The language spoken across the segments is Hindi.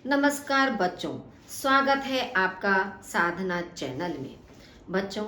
नमस्कार बच्चों, स्वागत है आपका साधना चैनल में। बच्चों,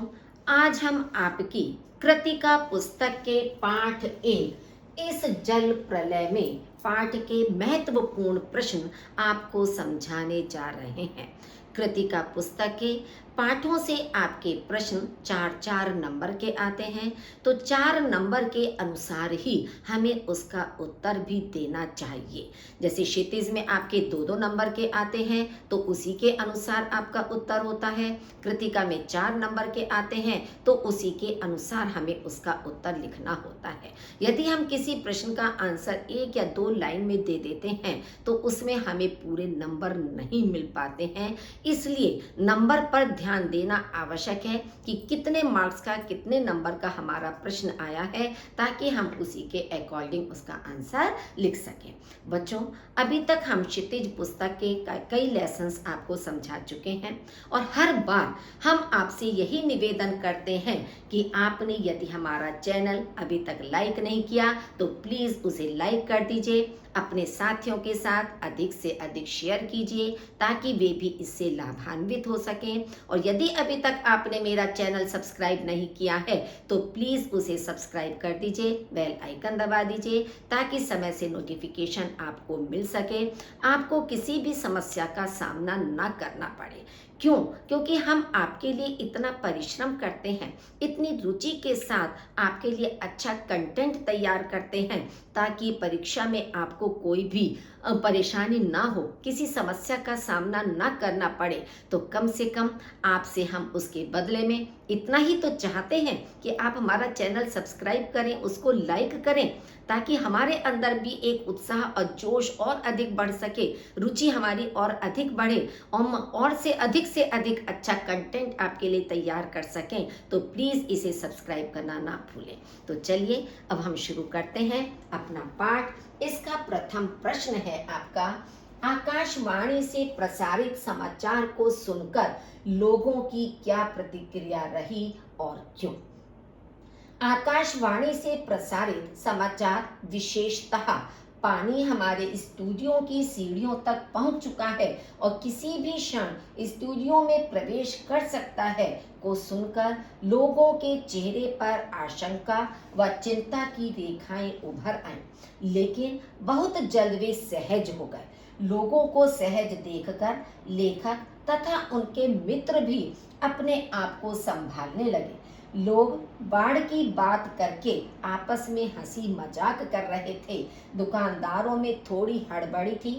आज हम आपकी कृतिका पुस्तक के पाठ 1 इस जल प्रलय में पाठ के महत्वपूर्ण प्रश्न आपको समझाने जा रहे हैं। कृतिका पुस्तक के पाठों से आपके प्रश्न 4-4 नंबर के आते हैं, तो 4 नंबर के अनुसार ही हमें उसका उत्तर भी देना चाहिए। जैसे क्षितिज में आपके 2-2 नंबर के आते हैं तो उसी के अनुसार आपका उत्तर होता है। कृतिका में 4 नंबर के आते हैं तो उसी के अनुसार हमें उसका उत्तर लिखना होता है। यदि हम किसी प्रश्न का आंसर 1 या 2 लाइन में दे देते हैं तो उसमें हमें पूरे नंबर नहीं मिल पाते हैं। इसलिए नंबर पर ध्यान देना आवश्यक है कि कितने मार्क्स का, कितने नंबर का हमारा प्रश्न आया है, ताकि हम उसी के अकॉर्डिंग उसका आंसर लिख सकें। बच्चों, अभी तक हम क्षितिज पुस्तक के कई लेसन्स आपको समझा चुके हैं और हर बार हम आपसे यही निवेदन करते हैं कि आपने यदि हमारा चैनल अभी तक लाइक नहीं किया तो प्लीज़ उसे लाइक कर दीजिए, अपने साथियों के साथ अधिक से अधिक शेयर कीजिए ताकि वे भी इससे लाभान्वित हो सकें। और यदि अभी तक आपने मेरा चैनल सब्सक्राइब नहीं किया है तो प्लीज़ उसे सब्सक्राइब कर दीजिए, बेल आइकन दबा दीजिए ताकि समय से नोटिफिकेशन आपको मिल सके, आपको किसी भी समस्या का सामना ना करना पड़े। क्यों? क्योंकि हम आपके लिए इतना परिश्रम करते हैं, इतनी रुचि के साथ आपके लिए अच्छा कंटेंट तैयार करते हैं ताकि परीक्षा में आपको कोई भी परेशानी ना हो, किसी समस्या का सामना ना करना पड़े। तो कम से कम आपसे हम उसके बदले में इतना ही तो चाहते हैं कि आप हमारा चैनल सब्सक्राइब करें, उसको लाइक करें, ताकि हमारे अंदर भी एक उत्साह और जोश और अधिक बढ़ सके, रुचि हमारी और अधिक बढ़े और से अधिक अच्छा कंटेंट आपके लिए तैयार कर सकें। तो प्लीज़ इसे सब्सक्राइब करना ना भूलें। तो चलिए अब हम शुरू करते हैं अपना पाठ। इसका प्रथम प्रश्न है आपका, आकाशवाणी से प्रसारित समाचार को सुनकर लोगों की क्या प्रतिक्रिया रही और क्यों? आकाशवाणी से प्रसारित समाचार, विशेषतः पानी हमारे स्टूडियो की सीढ़ियों तक पहुंच चुका है और किसी भी क्षण स्टूडियो में प्रवेश कर सकता है, को सुनकर लोगों के चेहरे पर आशंका व चिंता की रेखाएं उभर आईं, लेकिन बहुत जल्द वे सहज हो गए। लोगों को सहज देखकर लेखक तथा उनके मित्र भी अपने आप को संभालने लगे। लोग बाढ़ की बात करके आपस में हंसी मजाक कर रहे थे। दुकानदारों में थोड़ी हड़बड़ी थी,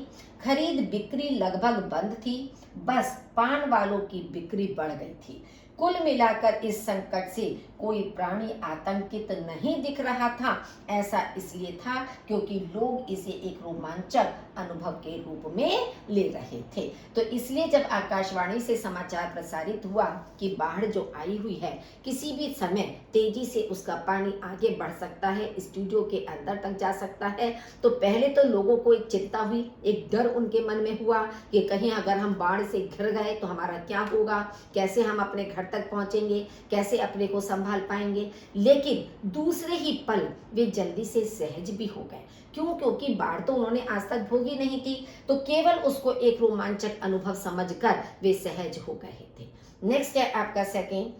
खरीद बिक्री लगभग बंद थी, बस पान वालों की बिक्री बढ़ गई थी। कुल मिलाकर इस संकट से कोई प्राणी आतंकित नहीं दिख रहा था। ऐसा इसलिए था क्योंकि लोग इसे एक रोमांचक अनुभव के रूप में ले रहे थे। तो इसलिए जब आकाशवाणी से समाचार प्रसारित हुआ कि बाढ़ जो आई हुई है, किसी भी समय तेजी से उसका पानी आगे बढ़ सकता है, स्टूडियो के अंदर तक जा सकता है, तो पहले तो लोगों को एक चिंता हुई, एक डर उनके मन में हुआ कि कहीं अगर हम बाढ़ से घिर गए तो हमारा क्या होगा, कैसे हम अपने घर तक पहुंचेंगे, कैसे अपने को संभाल पाएंगे। लेकिन दूसरे ही पल वे जल्दी से सहज भी हो गए। क्यों? क्योंकि बाढ़ तो उन्होंने आज तक भोगी नहीं थी, तो केवल उसको एक रोमांचक अनुभव समझकर वे सहज हो गए थे। नेक्स्ट है आपका सेकेंड,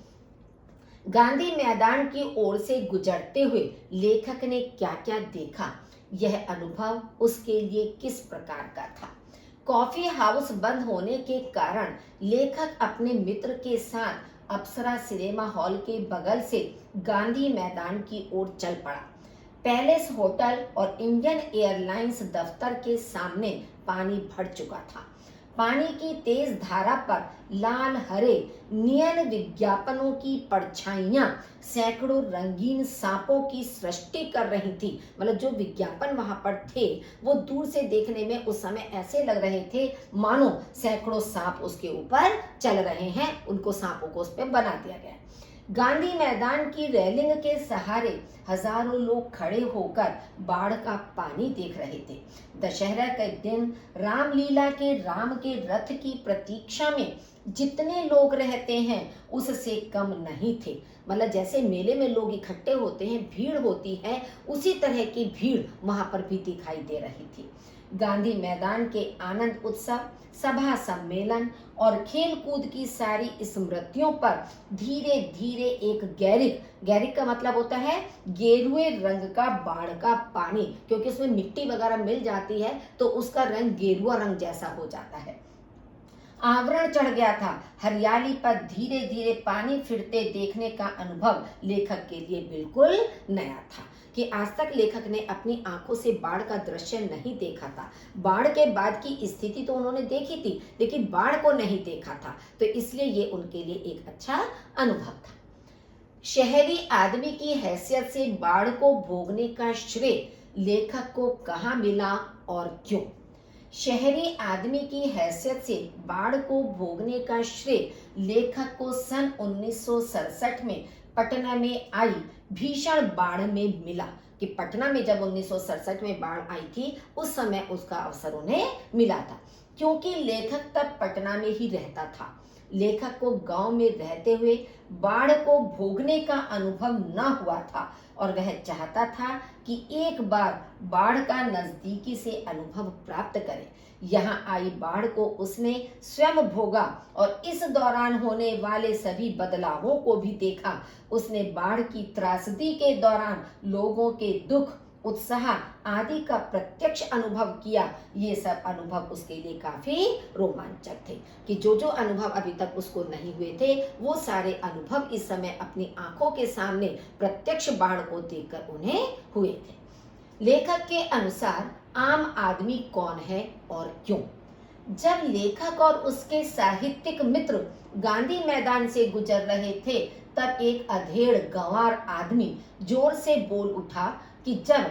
गांधी मैदान की ओर से गुजरते हुए लेखक ने क्या क्या देखा, यह अनुभव उसके लिए किस प्रकार का था? कॉफी हाउस बंद होने के कारण लेखक अपने मित्र के साथ अप्सरा सिनेमा हॉल के बगल से गांधी मैदान की ओर चल पड़ा। पैलेस होटल और इंडियन एयरलाइंस दफ्तर के सामने पानी भर चुका था। पानी की तेज धारा पर लाल हरे नियन विज्ञापनों की परछाइयां सैकड़ों रंगीन सांपों की सृष्टि कर रही थी। मतलब जो विज्ञापन वहां पर थे वो दूर से देखने में उस समय ऐसे लग रहे थे मानो सैकड़ों सांप उसके ऊपर चल रहे हैं, उनको सांपों को उस पर बना दिया गया। गांधी मैदान की रेलिंग के सहारे हजारों लोग खड़े होकर बाढ़ का पानी देख रहे थे। दशहरा के दिन रामलीला के राम के रथ की प्रतीक्षा में जितने लोग रहते हैं उससे कम नहीं थे। मतलब जैसे मेले में लोग इकट्ठे होते हैं, भीड़ होती है, उसी तरह की भीड़ वहां पर भी दिखाई दे रही थी। गांधी मैदान के आनंद उत्सव, सभा सम्मेलन और खेल कूद की सारी स्मृतियों पर धीरे धीरे एक गैरिक का मतलब होता है गेरुए रंग का बाढ़ का पानी, क्योंकि उसमें मिट्टी वगैरह मिल जाती है तो उसका रंग गेरुआ रंग जैसा हो जाता है, आवरण चढ़ गया था। हरियाली पर धीरे धीरे पानी फिरते देखने का अनुभव लेखक के लिए बिल्कुल नया था कि आज तक लेखक ने अपनी आंखों से बाढ़ का दृश्य नहीं देखा था। बाढ़ के बाद की स्थिति तो उन्होंने देखी थी लेकिन बाढ़ को नहीं देखा था, तो इसलिए ये उनके लिए एक अच्छा अनुभव था। शहरी आदमी की हैसियत से बाढ़ को भोगने का श्रेय लेखक को कहाँ मिला और क्यों? शहरी आदमी की हैसियत से बाढ़ को भोगने का श्रेय लेखक को सन 1967 में पटना में आई भीषण बाढ़ में मिला कि पटना में जब 1967 में बाढ़ आई थी उस समय उसका अवसर उन्हें मिला था, क्योंकि लेखक तब पटना में ही रहता था। लेखक को गांव में रहते हुए बाढ़ को भोगने का अनुभव न हुआ था और वह चाहता था कि एक बार बाढ़ का नजदीकी से अनुभव प्राप्त करे। यहाँ आई बाढ़ को उसने स्वयं भोगा और इस दौरान होने वाले सभी बदलावों को भी देखा। उसने बाढ़ की त्रासदी के दौरान लोगों के दुख, उत्साह आदि का प्रत्यक्ष अनुभव किया। ये सब अनुभव उसके लिए काफी रोमांचक थे कि जो अनुभव अभी तक उसको नहीं हुए थे वो सारे अनुभव इस समय अपनी आंखों के सामने प्रत्यक्ष बाढ़ को देखकर उन्हें हुए थे। लेखक के अनुसार आम आदमी कौन है और क्यों? जब लेखक और उसके साहित्यिक मित्र गांधी मैदान से गुजर रहे थे तब एक अधेड़ गंवार आदमी जोर से बोल उठा कि जब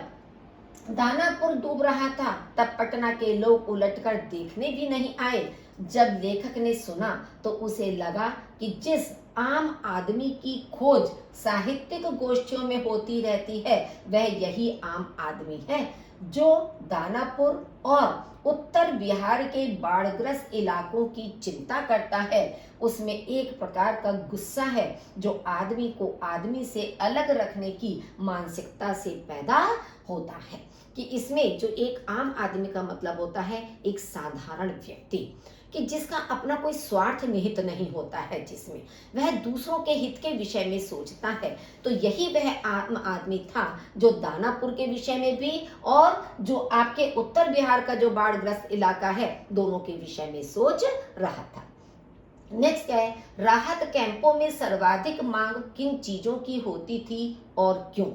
दानापुर डूब रहा था तब पटना के लोग उलटकर देखने भी नहीं आए। जब लेखक ने सुना तो उसे लगा कि जिस आम आदमी की खोज साहित्यिक गोष्ठियों में होती रहती है वह यही आम आदमी है जो दानापुर और उत्तर बिहार के बाढ़ग्रस्त इलाकों की चिंता करता है। उसमें एक प्रकार का गुस्सा है जो आदमी को आदमी से अलग रखने की मानसिकता से पैदा होता है कि इसमें जो एक आम आदमी का मतलब होता है एक साधारण व्यक्ति कि जिसका अपना कोई स्वार्थ निहित नहीं होता है, जिसमें वह दूसरों के हित के विषय में सोचता है। तो यही वह आम आदमी था जो दानापुर के विषय में भी और जो आपके उत्तर बिहार का जो बाढ़ग्रस्त इलाका है दोनों के विषय में सोच रहा था। नेक्स्ट है, राहत कैंपों में सर्वाधिक मांग किन चीजों की होती थी और क्यों?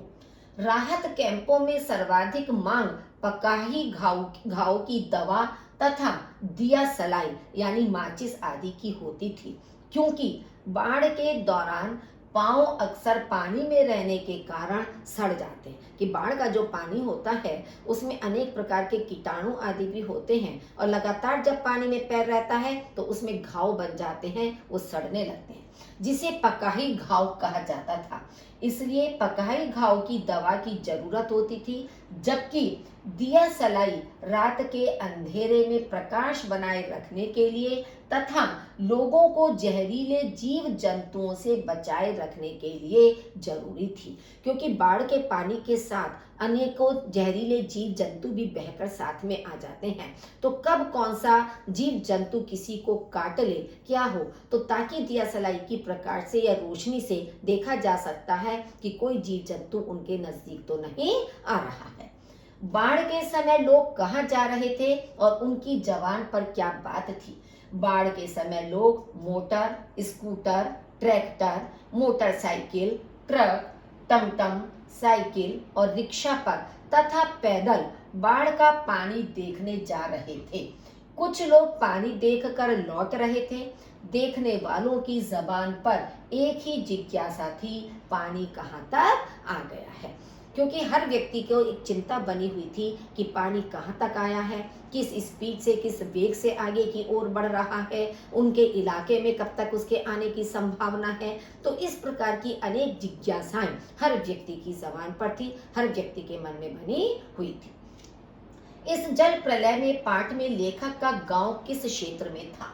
राहत कैंपों में सर्वाधिक मांग पकाही घाव की दवा तथा दिया सलाई यानी माचिस आदि की होती थी, क्योंकि बाढ़ के दौरान पांव अक्सर पानी में रहने के कारण सड़ जाते हैं कि बाढ़ का जो पानी होता है उसमें अनेक प्रकार के कीटाणु आदि भी होते हैं और लगातार जब पानी में पैर रहता है तो उसमें घाव बन जाते हैं, वो सड़ने लगते हैं, जिसे पकाही घाव कहा जाता था। इसलिए पकाही घाव की दवा की जरूरत होती थी, जबकि दिया सलाई रात के अंधेरे में प्रकाश बनाए रखने के लिए तथा लोगों को जहरीले जीव जंतुओं से बचाए रखने के लिए जरूरी थी, क्योंकि बाढ़ के पानी के साथ अनेकों जहरीले जीव जंतु भी बहकर साथ में आ जाते हैं। तो कब कौन सा जीव जंतु किसी को काट ले क्या हो, तो ताकि दिया सलाई की प्रकाश से या रोशनी से देखा जा सकता है कि कोई जीव जंतु उनके नजदीक तो नहीं आ रहा है। बाढ़ के समय लोग कहाँ जा रहे थे और उनकी जबान पर क्या बात थी? बाढ़ के समय लोग motor, scooter, tractor, motorcycle, truck, टमटम, साइकिल और रिक्शा पर तथा पैदल बाढ़ का पानी देखने जा रहे थे। कुछ लोग पानी देखकर लौट रहे थे। देखने वालों की जबान पर एक ही जिज्ञासा थी, पानी कहाँ तक आ गया है, क्योंकि हर व्यक्ति को एक चिंता बनी हुई थी कि पानी कहाँ तक आया है, किस स्पीड से, किस वेग से आगे की ओर बढ़ रहा है, उनके इलाके में कब तक उसके आने की संभावना है। तो इस प्रकार की अनेक जिज्ञासाएं हर व्यक्ति की जबान पर थी, हर व्यक्ति के मन में बनी हुई थी। इस जल प्रलय में पाठ में लेखक का गांव किस क्षेत्र में था?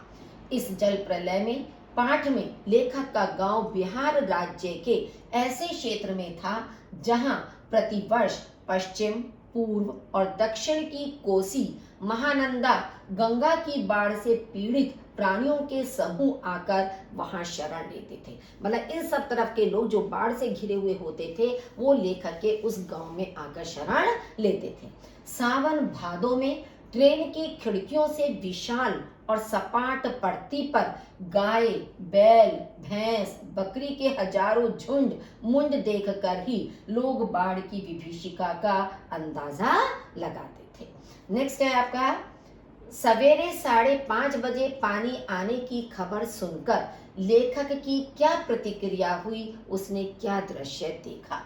इस जल प्रलय में पाठ में लेखक का गांव बिहार राज्य के ऐसे क्षेत्र में था जहां प्रतिवर्ष पश्चिम, पूर्व और दक्षिण की कोसी, महानंदा, गंगा की बाढ़ से पीड़ित प्राणियों के समूह आकर वहां शरण लेते थे। मतलब इन सब तरफ के लोग जो बाढ़ से घिरे हुए होते थे वो लेखक के उस गांव में आकर शरण लेते थे। सावन भादों में ट्रेन की खिड़कियों से विशाल और सपाट पड़ती पर गाय, बैल, भैंस, बकरी के हजारों झुंड मुंड देखकर ही लोग बाढ़ की विभीषिका का अंदाजा लगाते थे। नेक्स्ट है आपका, सवेरे 5:30 बजे पानी आने की खबर सुनकर लेखक की क्या प्रतिक्रिया हुई, उसने क्या दृश्य देखा।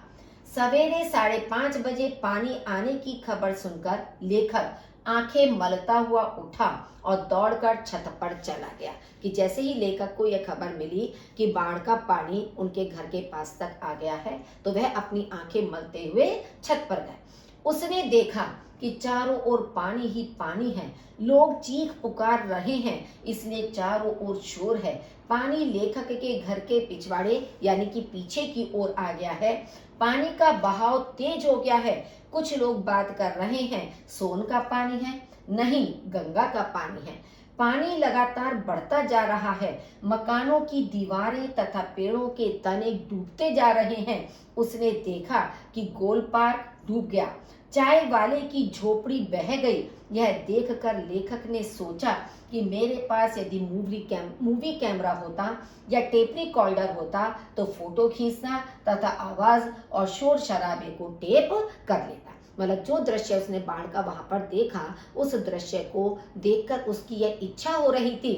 सवेरे 5:30 बजे पानी आने की खबर सुनकर लेखक आंखें मलता हुआ उठा और दौड़कर छत पर चला गया। कि जैसे ही लेखक को यह खबर मिली कि बाढ़ का पानी उनके घर के पास तक आ गया है तो वह अपनी आंखें मलते हुए छत पर गए। उसने देखा कि चारों ओर पानी ही पानी है, लोग चीख पुकार रहे हैं, इसलिए चारों ओर शोर है। पानी लेखक के घर के पिछवाड़े यानी कि पीछे की ओर आ गया है। पानी का बहाव तेज हो गया है। कुछ लोग बात कर रहे हैं, सोन का पानी है, नहीं गंगा का पानी है। पानी लगातार बढ़ता जा रहा है। मकानों की दीवारें तथा पेड़ों के तने डूबते जा रहे हैं। उसने देखा कि गोल पार्क डूब गया, चाय वाले की झोपड़ी बह गई। यह देखकर लेखक ने सोचा कि मेरे पास यदि मूवी कैमरा होता या टेप रिकॉर्डर होता तो फोटो खींचना तथा आवाज और शोर शराबे को टेप कर लेता। मतलब जो दृश्य उसने बाढ़ का वहां पर देखा, उस दृश्य को देखकर उसकी यह इच्छा हो रही थी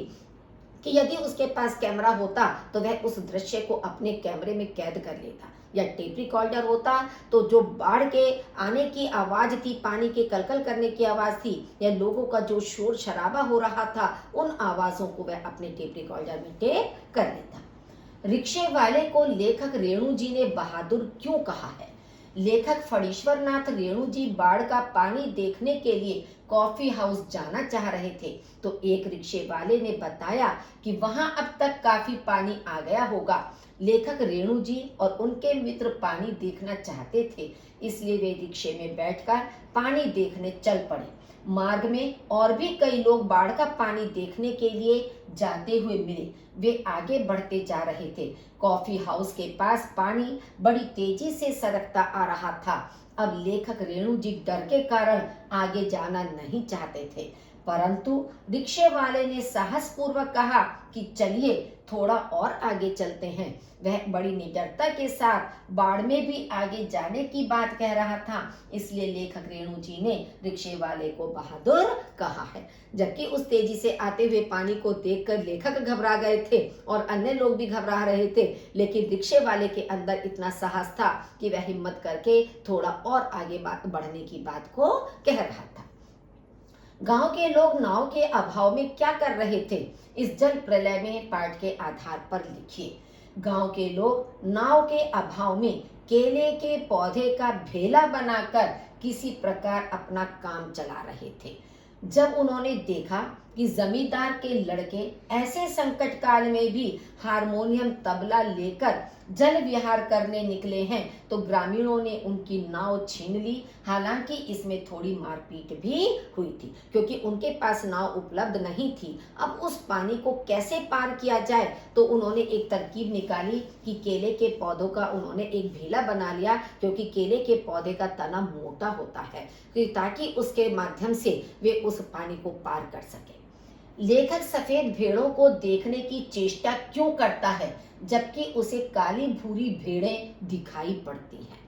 कि यदि उसके पास कैमरा होता तो वह उस दृश्य को अपने कैमरे में कैद कर लेता, या टेप रिकॉर्डर होता तो जो बाढ़ के आने की आवाज थी, पानी के कलकल करने की आवाज थी, या लोगों का जो शोर शराबा हो रहा था, उन आवाजों को वह अपने टेप रिकॉर्डर में टेप कर लेता। रिक्शे वाले को लेखक रेणु जी ने बहादुर क्यों कहा है। लेखक फणीश्वर नाथ रेणु जी बाढ़ का पानी देखने के लिए कॉफी हाउस जाना चाह रहे थे तो एक रिक्शे वाले ने बताया कि वहां अब तक काफी पानी आ गया होगा। लेखक रेणु जी और उनके मित्र पानी देखना चाहते थे, इसलिए वे रिक्शे में बैठकर पानी देखने चल पड़े। मार्ग में और भी कई लोग बाढ़ का पानी देखने के लिए जाते हुए मिले। वे आगे बढ़ते जा रहे थे। कॉफी हाउस के पास पानी बड़ी तेजी से सरकता आ रहा था। अब लेखक रेणु जी डर के कारण आगे जाना नहीं चाहते थे, परंतु रिक्शे वाले ने साहस पूर्वक कहा कि चलिए थोड़ा और आगे चलते हैं। वह बड़ी निडरता के साथ बाढ़ में भी आगे जाने की बात कह रहा था, इसलिए लेखक रेणु जी ने रिक्शे वाले को बहादुर कहा है। जबकि उस तेजी से आते हुए पानी को देखकर लेखक घबरा गए थे और अन्य लोग भी घबरा रहे थे, लेकिन रिक्शे वाले के अंदर इतना साहस था कि वह हिम्मत करके थोड़ा और आगे बढ़ने की बात को कह रहा था। गांव के लोग नाव के अभाव में क्या कर रहे थे, इस जल प्रलय में पाठ के आधार पर लिखिए। गांव के लोग नाव के अभाव में केले के पौधे का भेला बनाकर किसी प्रकार अपना काम चला रहे थे। जब उन्होंने देखा कि जमींदार के लड़के ऐसे संकट काल में भी हारमोनियम तबला लेकर जल विहार करने निकले हैं तो ग्रामीणों ने उनकी नाव छीन ली। हालांकि इसमें थोड़ी मारपीट भी हुई थी क्योंकि उनके पास नाव उपलब्ध नहीं थी। अब उस पानी को कैसे पार किया जाए तो उन्होंने एक तरकीब निकाली कि केले के पौधों का उन्होंने एक भेला बना लिया, क्योंकि केले के पौधे का तना मोटा होता है ताकि उसके माध्यम से वे उस पानी को पार कर सके। लेखक सफेद भेड़ों को देखने की चेष्टा क्यों करता है जबकि उसे काली भूरी भेड़ें दिखाई पड़ती हैं।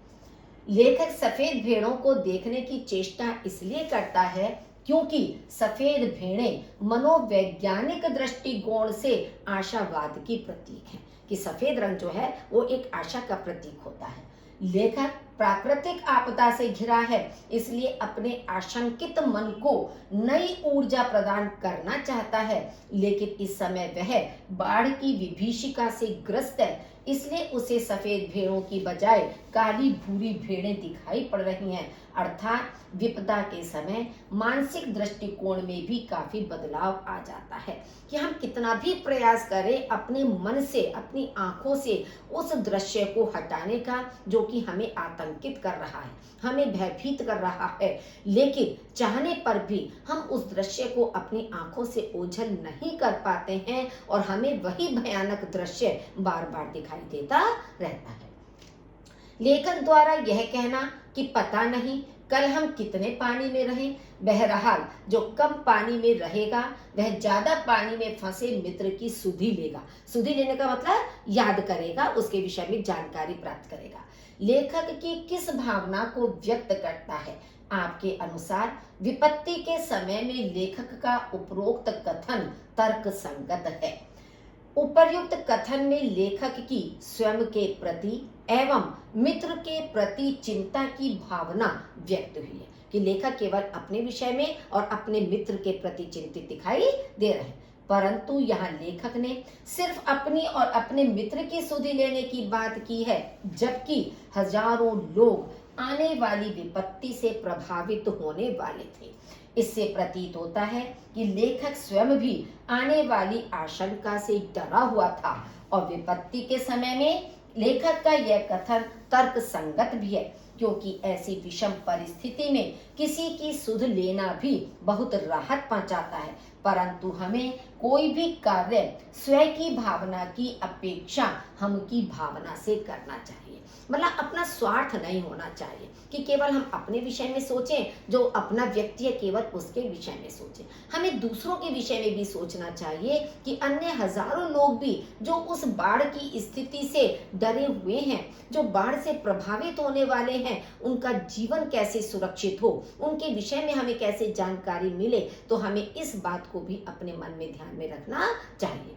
लेखक सफेद भेड़ों को देखने की चेष्टा इसलिए करता है क्योंकि सफेद भेड़ें मनोवैज्ञानिक दृष्टिकोण से आशावाद की प्रतीक है, कि सफेद रंग जो है वो एक आशा का प्रतीक होता है। लेखक प्राकृतिक आपदा से घिरा है, इसलिए अपने आशंकित मन को नई ऊर्जा प्रदान करना चाहता है, लेकिन इस समय वह बाढ़ की विभीषिका से ग्रस्त है, इसलिए उसे सफेद भेड़ों की बजाय काली भूरी भेड़ें दिखाई पड़ रही हैं। अर्थात विपदा के समय मानसिक दृष्टिकोण में भी काफी बदलाव आ जाता है कि हम कितना भी प्रयास करें अपने मन से, अपनी आंखों से उस दृश्य को हटाने का जो कि हमें आतंक आतंकित कर रहा है, हमें भयभीत कर रहा है, लेकिन चाहने पर भी हम उस दृश्य को अपनी आंखों से ओझल नहीं कर पाते हैं और हमें वही भयानक दृश्य बार बार दिखाई देता रहता है। लेखक द्वारा यह कहना कि पता नहीं कल हम कितने पानी में रहें, बहरहाल जो कम पानी में रहेगा वह ज्यादा पानी में फंसे मित्र की सुधि लेगा। सुधि लेने का मतलब याद करेगा, उसके विषय में जानकारी प्राप्त करेगा। लेखक की किस भावना को व्यक्त करता है? आपके अनुसार विपत्ति के समय में लेखक का उपरोक्त कथन तर्क संगत है। उपर्युक्त कथन में लेखक की स्वयं के प्रति एवं मित्र के प्रति चिंता की भावना व्यक्त हुई है कि लेखक केवल अपने विषय में और अपने मित्र के प्रति चिंतित दिखाई दे रहे हैं, परंतु यहाँ लेखक ने सिर्फ अपनी और अपने मित्र की सुधि लेने की बात की है, जबकि हजारों लोग आने वाली विपत्ति से प्रभावित होने वाले थे। इससे प्रतीत होता है कि लेखक स्वयं भी आने वाली आशंका से डरा हुआ था और विपत्ति के समय में लेखक का यह कथन तर्क संगत भी है, क्योंकि ऐसी विषम परिस्थिति में किसी की सुध लेना भी बहुत राहत पहुंचाता है, परंतु हमें कोई भी कार्य स्वयं की भावना की अपेक्षा हम की भावना से करना चाहिए। मतलब अपना स्वार्थ नहीं होना चाहिए कि केवल हम अपने विषय में सोचें, जो अपना व्यक्ति है केवल उसके विषय में सोचें। हमें दूसरों के विषय में भी सोचना चाहिए कि अन्य हजारों लोग भी जो उस बाढ़ की स्थिति से डरे हुए हैं, जो बाढ़ से प्रभावित होने वाले हैं, उनका जीवन कैसे सुरक्षित हो, उनके विषय में हमें कैसे जानकारी मिले, तो हमें इस बात को भी अपने मन में ध्यान में रखना चाहिए।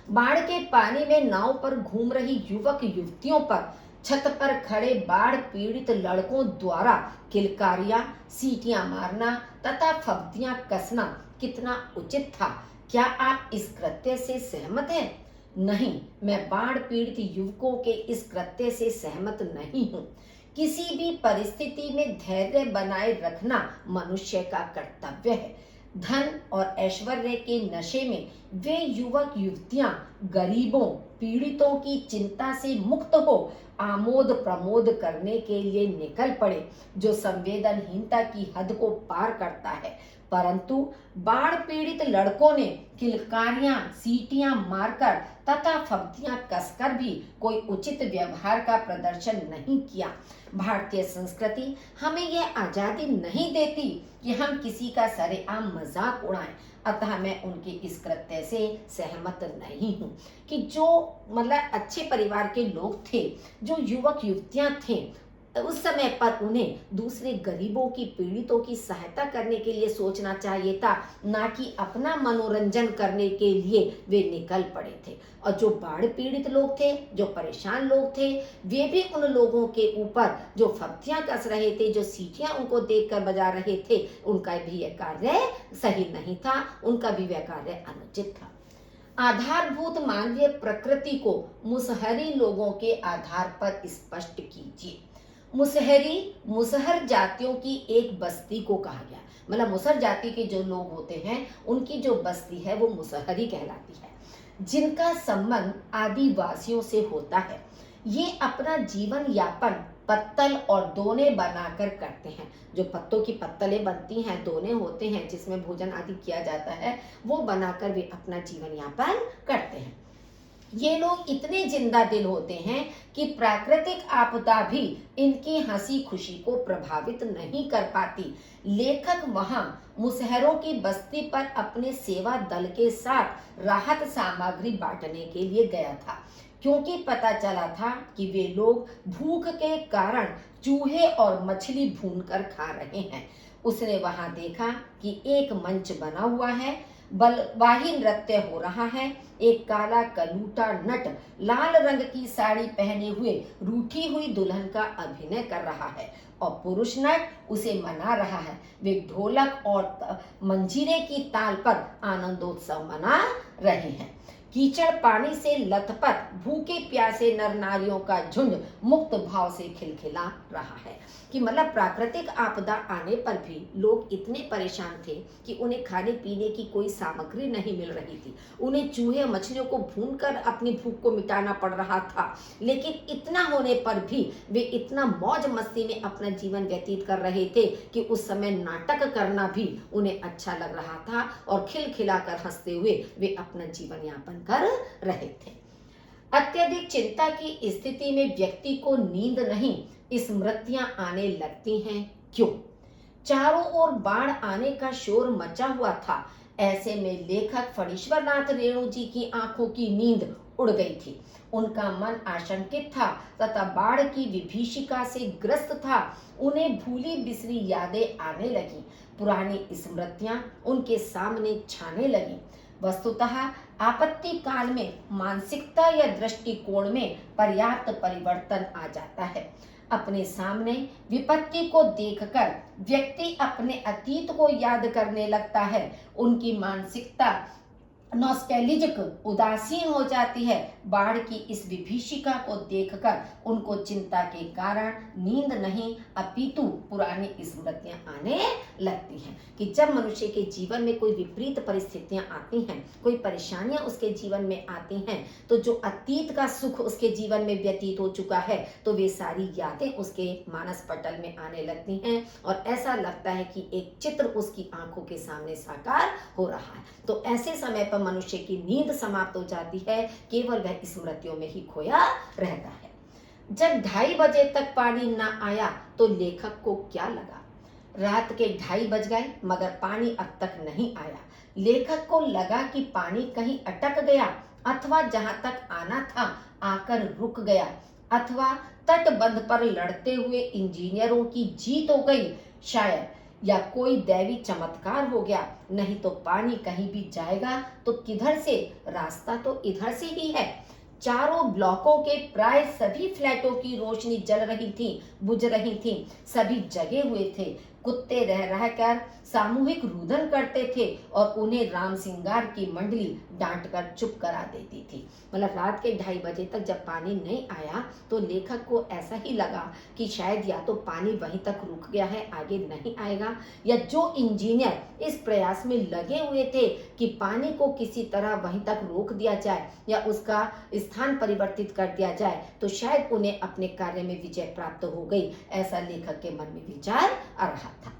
बाढ़ के पानी में नाव पर घूम रही युवक युवतियों पर छत पर खड़े बाढ़ पीड़ित लड़कों द्वारा किलकारियां, सीटियां मारना तथा फब्तियां कसना कितना उचित था? क्या आप इस कृत्य से सहमत हैं? नहीं, मैं बाढ़ पीड़ित युवकों के इस कृत्य से सहमत नहीं हूँ। किसी भी परिस्थिति में धैर्य बनाए रखना मनुष्य का कर्तव्य है। धन और ऐश्वर्य के नशे में वे युवक युवतियां गरीबों पीड़ितों की चिंता से मुक्त हो आमोद प्रमोद करने के लिए निकल पड़े, जो संवेदनहीनता की हद को पार करता है, परंतु बाढ़ पीड़ित लड़कों ने किलकारियां, सीटियां मारकर तथा फब्तियां कसकर भी कोई उचित व्यवहार का प्रदर्शन नहीं किया। भारतीय संस्कृति हमें यह आजादी नहीं देती कि हम किसी का सरेआम मजाक उड़ाएं, अतः मैं उनके इस कृत्य से सहमत नहीं हूँ कि जो मतलब अच्छे परिवार के लोग थे, जो युवक युवतियां थे, उस समय पर उन्हें दूसरे गरीबों की पीड़ितों की सहायता करने के लिए सोचना चाहिए था, ना कि अपना मनोरंजन करने के लिए वे निकल पड़े थे। और जो बाढ़ पीड़ित लोग थे, जो परेशान लोग थे, वे भी उन लोगों के ऊपर जो फब्तियां कस रहे थे, जो सीटियां उनको देखकर बजा रहे थे, उनका भी यह कार्य सही नहीं था, उनका भी वह कार्य अनुचित था। आधारभूत मानवीय प्रकृति को मुसहरी लोगों के आधार पर स्पष्ट कीजिए। मुसहरी मुसहर जातियों की एक बस्ती को कहा गया, मतलब मुसहर जाति के जो लोग होते हैं उनकी जो बस्ती है वो मुसहरी कहलाती है, जिनका संबंध आदिवासियों से होता है। ये अपना जीवन यापन पत्तल और दोने बनाकर करते हैं। जो पत्तों की पत्तलें बनती हैं, दोने होते हैं जिसमें भोजन आदि किया जाता है, वो बनाकर वे अपना जीवन यापन करते हैं। ये लोग इतने जिंदा दिल होते हैं कि प्राकृतिक आपदा भी इनकी हंसी खुशी को प्रभावित नहीं कर पाती। लेखक वहां मुसहरों की बस्ती पर अपने सेवा दल के साथ राहत सामग्री बांटने के लिए गया था, क्योंकि पता चला था कि वे लोग भूख के कारण चूहे और मछली भूनकर खा रहे हैं। उसने वहां देखा कि एक मंच बना हुआ है, बलवाही नृत्य हो रहा है। एक काला कलूटा नट लाल रंग की साड़ी पहने हुए रूठी हुई दुल्हन का अभिनय कर रहा है और पुरुष नट उसे मना रहा है। वे ढोलक और मंजीरे की ताल पर आनंदोत्सव मना रहे हैं। कीचड़ पानी से लथपथ भूखे प्यासे नर नारियों का झुंड मुक्त भाव से खिलखिला रहा है। कि मतलब प्राकृतिक आपदा आने पर भी लोग इतने परेशान थे कि उन्हें खाने पीने की कोई सामग्री नहीं मिल रही थी। उन्हें चूहे मछलियों को भूनकर अपनी भूख को मिटाना पड़ रहा था। लेकिन इतना होने पर भी वे इतना मौज मस्ती में अपना जीवन व्यतीत कर रहे थे कि उस समय नाटक करना भी उन्हें अच्छा लग रहा था और खिलखिलाकर हंसते हुए वे अपना जीवन यापन कर रहे थे। अत्यधिक चिंता की स्थिति में व्यक्ति को नींद नहीं, स्मृतियां आने लगती हैं। क्यों? चारों ओर बाढ़ आने का शोर मचा हुआ था। ऐसे में लेखक फणीश्वरनाथ रेणु जी की आंखों की नींद उड़ गई थी। उनका मन आशंकित था तथा बाढ़ की विभीषिका से ग्रस्त था। उन्हें भूली बिसरी यादें आने लगी, पुरानी स्मृतियां उनके सामने छाने लगी। वस्तुतः आपत्ति काल में मानसिकता या दृष्टिकोण में पर्याप्त परिवर्तन आ जाता है। अपने सामने विपत्ति को देखकर व्यक्ति अपने अतीत को याद करने लगता है। उनकी मानसिकता नॉस्टैल्जिक उदासीन हो जाती है। बाढ़ की इस विभीषिका को देखकर उनको चिंता के कारण नींद नहीं अपितु पुरानी स्मृतियां आने लगती हैं। कि जब मनुष्य के जीवन में कोई विपरीत परिस्थितियां आती हैं, कोई परेशानियां उसके जीवन में आती हैं, तो जो अतीत का सुख उसके जीवन में व्यतीत हो चुका है, तो वे सारी यादें उसके मानस पटल में आने लगती हैं और ऐसा लगता है कि एक चित्र उसकी आंखों के सामने साकार हो रहा है। तो ऐसे समय पर मनुष्य की नींद समाप्त हो जाती है, केवल वह स्मृतियों में ही खोया रहता है। जब 2:30 बजे तक पानी न आया तो लेखक को क्या लगा? रात के 2:30 बज गए मगर पानी अब तक नहीं आया। लेखक को लगा कि पानी कहीं अटक गया अथवा जहां तक आना था आकर रुक गया, अथवा तटबंध पर लड़ते हुए इंजीनियरों की जीत हो गई शायद, या कोई दैवी चमत्कार हो गया। नहीं तो पानी कहीं भी जाएगा तो किधर से? रास्ता तो इधर से ही है। चारों ब्लॉकों के प्राय सभी फ्लैटों की रोशनी जल रही थी, बुझ रही थी, सभी जगे हुए थे। कुत्ते रह रहकर सामूहिक रुदन करते थे और उन्हें राम सिंगार की मंडली डांटकर चुप करा देती थी। मतलब रात के 2:30 बजे तक जब पानी नहीं आया तो लेखक को ऐसा ही लगा कि शायद या तो पानी वहीं तक रुक गया है, आगे नहीं आएगा, या जो इंजीनियर इस प्रयास में लगे हुए थे कि पानी को किसी तरह वहीं तक रोक दिया जाए या उसका स्थान परिवर्तित कर दिया जाए, तो शायद उन्हें अपने कार्य में विजय प्राप्त हो गई। ऐसा लेखक के मन में विचार आ रहा था।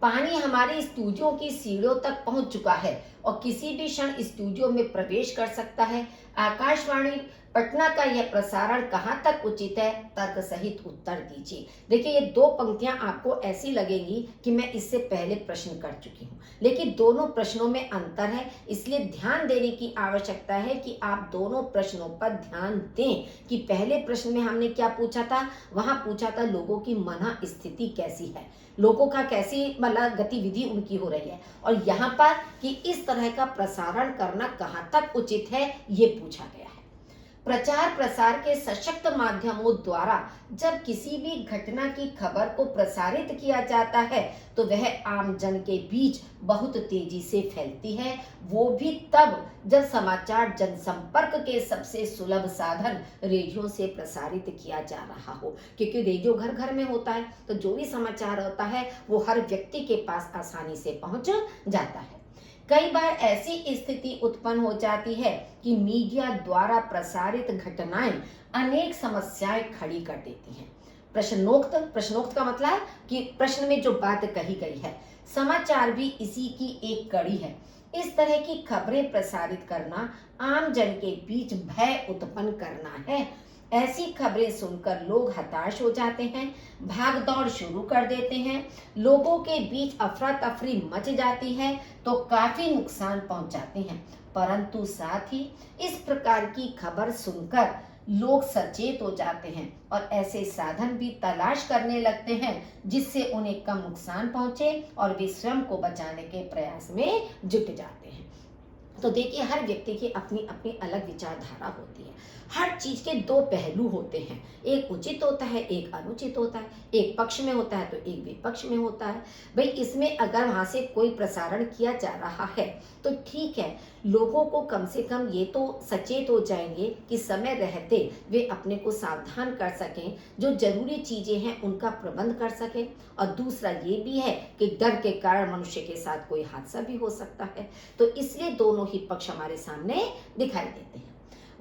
पानी हमारे स्टूडियो की सीढ़ियों तक पहुंच चुका है और किसी भी क्षण स्टूडियो में प्रवेश कर सकता है। आकाशवाणी पटना का यह प्रसारण कहां तक उचित है? तर्क सहित उत्तर दीजिए। देखिए, ये 2 पंक्तियां आपको ऐसी लगेंगी कि मैं इससे पहले प्रश्न कर चुकी हूं, लेकिन दोनों प्रश्नों में अंतर है, इसलिए ध्यान देने की आवश्यकता है कि आप दोनों प्रश्नों पर ध्यान दें। कि पहले प्रश्न में हमने क्या पूछा था? वहां पूछा था लोगों की मन स्थिति कैसी है, लोगों का कैसी मतलब गतिविधि उनकी हो रही है, और यहाँ पर कि इस तरह का प्रसारण करना कहाँ तक उचित है, ये पूछा गया है। प्रचार प्रसार के सशक्त माध्यमों द्वारा जब किसी भी घटना की खबर को प्रसारित किया जाता है तो वह आम जन के बीच बहुत तेजी से फैलती है, वो भी तब जब समाचार जनसंपर्क के सबसे सुलभ साधन रेडियो से प्रसारित किया जा रहा हो। क्योंकि रेडियो घर घर में होता है, तो जो भी समाचार होता है वो हर व्यक्ति के पास आसानी से पहुंच जाता है। कई बार ऐसी स्थिति उत्पन्न हो जाती है कि मीडिया द्वारा प्रसारित घटनाएं अनेक समस्याएं खड़ी कर देती हैं। प्रश्नोक्त का मतलब है कि प्रश्न में जो बात कही गई है। समाचार भी इसी की एक कड़ी है। इस तरह की खबरें प्रसारित करना आम जन के बीच भय उत्पन्न करना है। ऐसी खबरें सुनकर लोग हताश हो जाते हैं, भाग दौड़ शुरू कर देते हैं, लोगों के बीच अफरा तफरी मच जाती है, तो काफी नुकसान पहुंचाते हैं। परंतु साथ ही इस प्रकार की खबर सुनकर लोग सचेत हो जाते हैं और ऐसे साधन भी तलाश करने लगते हैं जिससे उन्हें कम नुकसान पहुंचे और वे स्वयं को बचाने के प्रयास में जुट जाते हैं। तो देखिए, हर व्यक्ति की अपनी अपनी अलग विचारधारा होती है। हर चीज के दो पहलू होते हैं, एक उचित होता है, एक अनुचित होता है, एक पक्ष में होता है तो एक विपक्ष में होता है। भाई, इसमें अगर वहां से कोई प्रसारण किया जा रहा है तो ठीक है, लोगों को कम से कम ये तो सचेत हो जाएंगे कि समय रहते वे अपने को सावधान कर सकें, जो जरूरी चीजें हैं उनका प्रबंध कर सकें। और दूसरा ये भी है कि डर के कारण मनुष्य के साथ कोई हादसा भी हो सकता है। तो इसलिए दोनों ही पक्ष हमारे सामने दिखाई देते हैं।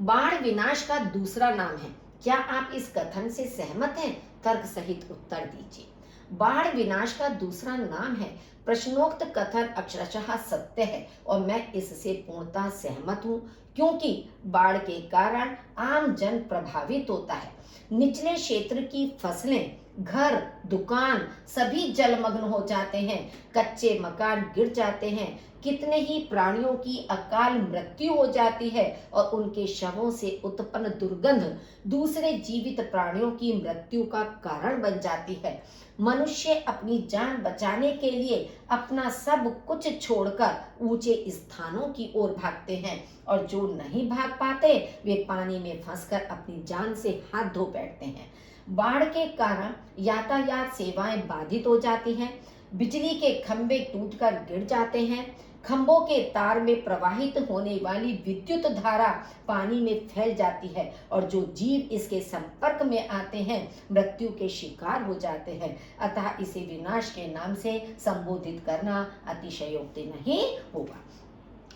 बाढ़ विनाश का दूसरा नाम है। क्या आप इस कथन से सहमत हैं? तर्क सहित उत्तर दीजिए। बाढ़ विनाश का दूसरा नाम है। प्रश्नोक्त कथन अक्षरशः सत्य है और मैं इससे पूर्णतः सहमत हूं, क्योंकि बाढ़ के कारण आम जन प्रभावित होता है। निचले क्षेत्र की फसलें, घर, दुकान सभी जलमग्न हो जाते हैं, कच्चे मकान गिर जाते हैं, कितने ही प्राणियों की अकाल मृत्यु हो जाती है और उनके शवों से उत्पन्न दुर्गंध दूसरे जीवित प्राणियों की मृत्यु का कारण बन जाती है। मनुष्य अपनी जान बचाने के लिए अपना सब कुछ छोड़कर ऊंचे स्थानों की ओर भागते हैं और जो नहीं भाग पाते वे पानी में फंसकर अपनी जान से हाथ धो बैठते हैं। बाढ़ के कारण यातायात सेवाएं बाधित हो जाती हैं, बिजली के खंभे टूटकर गिर जाते हैं, खंभों के तार में प्रवाहित होने वाली विद्युत धारा पानी में फैल जाती है और जो जीव इसके संपर्क में आते हैं मृत्यु के शिकार हो जाते हैं। अतः इसे विनाश के नाम से संबोधित करना अतिशयोक्ति नहीं होगा।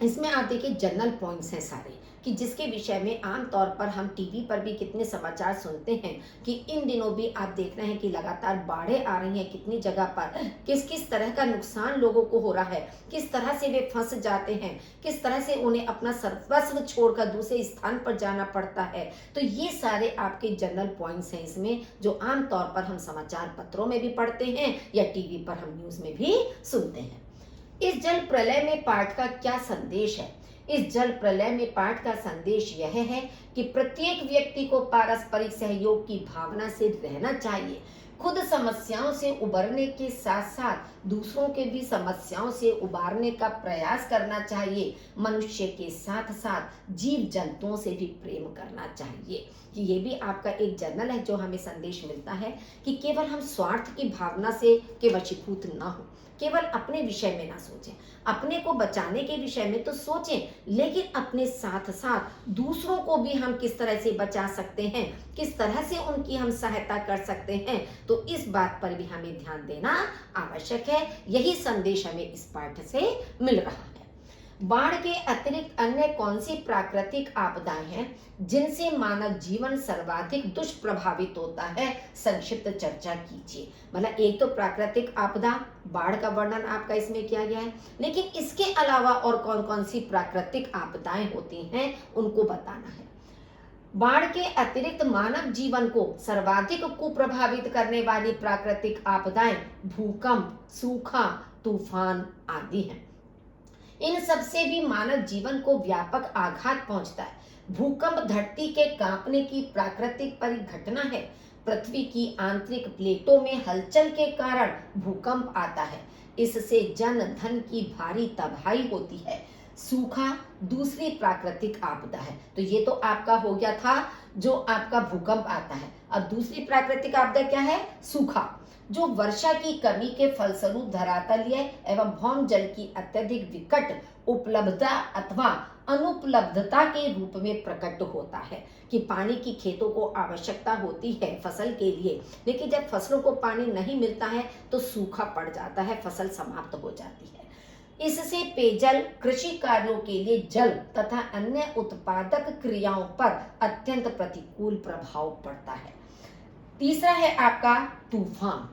इसमें आप देखिए, जनरल पॉइंट्स हैं सारे, कि जिसके विषय में आमतौर पर हम टीवी पर भी कितने समाचार सुनते हैं कि इन दिनों भी आप देख रहे हैं कि लगातार बाढ़ें आ रही हैं कितनी जगह पर, किस किस तरह का नुकसान लोगों को हो रहा है, किस तरह से वे फंस जाते हैं, किस तरह से उन्हें अपना सर्वस्व छोड़कर दूसरे स्थान पर जाना पड़ता है। तो ये सारे आपके जनरल पॉइंट्स हैं इसमें, जो आमतौर पर हम समाचार पत्रों में भी पढ़ते हैं या टीवी पर हम न्यूज में भी सुनते हैं। इस जल प्रलय में पाठ का क्या संदेश है? इस जल प्रलय में पाठ का संदेश यह है कि प्रत्येक व्यक्ति को पारस्परिक सहयोग की भावना से रहना चाहिए। खुद समस्याओं से उबरने के साथ साथ दूसरों के भी समस्याओं से उबारने का प्रयास करना चाहिए। मनुष्य के साथ साथ जीव जंतुओं से भी प्रेम करना चाहिए। कि ये भी आपका एक जर्नल है जो हमें संदेश मिलता है कि केवल हम स्वार्थ की भावना से के वशीभूत ना हो, केवल अपने विषय में ना सोचें, अपने को बचाने के विषय में तो सोचें, लेकिन अपने साथ साथ दूसरों को भी हम किस तरह से बचा सकते हैं, किस तरह से उनकी हम सहायता कर सकते हैं, तो इस बात पर भी हमें ध्यान देना आवश्यक है। यही संदेश हमें इस पाठ से मिल रहा है। बाढ़ के अतिरिक्त अन्य कौन सी प्राकृतिक आपदाएं हैं जिनसे मानव जीवन सर्वाधिक दुष्प्रभावित होता है? संक्षिप्त चर्चा कीजिए। मतलब एक तो प्राकृतिक आपदा, बाढ़ का वर्णन आपका इसमें किया गया है, लेकिन इसके अलावा और कौन कौन सी प्राकृतिक आपदाएं होती हैं उनको बताना है। बाढ़ के अतिरिक्त मानव जीवन को सर्वाधिक कुप्रभावित करने वाली प्राकृतिक आपदाएं भूकंप, सूखा, तूफान आदि हैं। इन सबसे भी मानव जीवन को व्यापक आघात पहुंचता है। भूकंप धरती के कांपने की प्राकृतिक परिघटना है। पृथ्वी की आंतरिक प्लेटों में हलचल के कारण भूकंप आता है, इससे जन धन की भारी तबाही होती है। सूखा दूसरी प्राकृतिक आपदा है। तो ये तो आपका हो गया था जो आपका भूकंप आता है। अब दूसरी प्राकृतिक आपदा क्या है? सूखा, जो वर्षा की कमी के फलस्वरूप धरातलीय एवं भौम जल की अत्यधिक विकट उपलब्धता अथवा अनुपलब्धता के रूप में प्रकट होता है। कि पानी की खेतों को आवश्यकता होती है फसल के लिए, लेकिन जब फसलों को पानी नहीं मिलता है तो सूखा पड़ जाता है, फसल समाप्त हो जाती है। इससे पेयजल, कृषि कार्यों के लिए जल तथा अन्य उत्पादक क्रियाओं पर अत्यंत प्रतिकूल प्रभाव पड़ता है। तीसरा है आपका तूफान।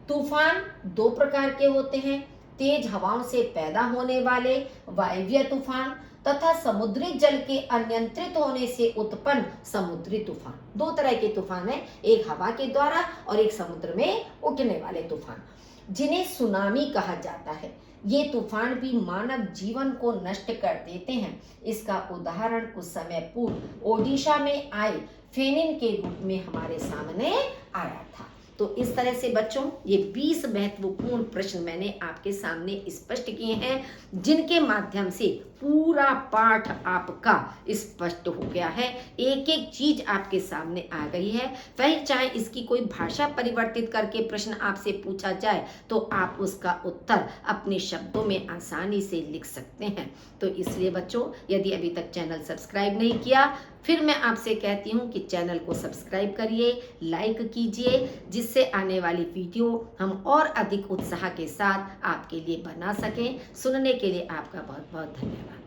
तूफान दो प्रकार के होते हैं, तेज हवाओं से पैदा होने वाले वायव्य तूफान तथा समुद्री जल के अनियंत्रित होने से उत्पन्न समुद्री तूफान। दो तरह के तूफान है, एक हवा के द्वारा और एक समुद्र में उठने वाले तूफान, जिन्हें सुनामी कहा जाता है। ये तूफान भी मानव जीवन को नष्ट कर देते हैं। इसका उदाहरण कुछ समय पूर्व ओडिशा में आए फेनिन के रूप में हमारे सामने आया था। तो इस तरह से बच्चों ये 20 महत्वपूर्ण प्रश्न मैंने आपके सामने स्पष्ट किए हैं, जिनके माध्यम से पूरा पाठ आपका स्पष्ट हो गया है। एक एक चीज आपके सामने आ गई है। फिर चाहे इसकी कोई भाषा परिवर्तित करके प्रश्न आपसे पूछा जाए तो आप उसका उत्तर अपने शब्दों में आसानी से लिख सकते हैं। तो इसलिए बच्चों, यदि अभी तक चैनल सब्सक्राइब नहीं किया, फिर मैं आपसे कहती हूँ कि चैनल को सब्सक्राइब करिए, लाइक कीजिए, जिससे आने वाली वीडियो हम और अधिक उत्साह के साथ आपके लिए बना सकें। सुनने के लिए आपका बहुत बहुत धन्यवाद।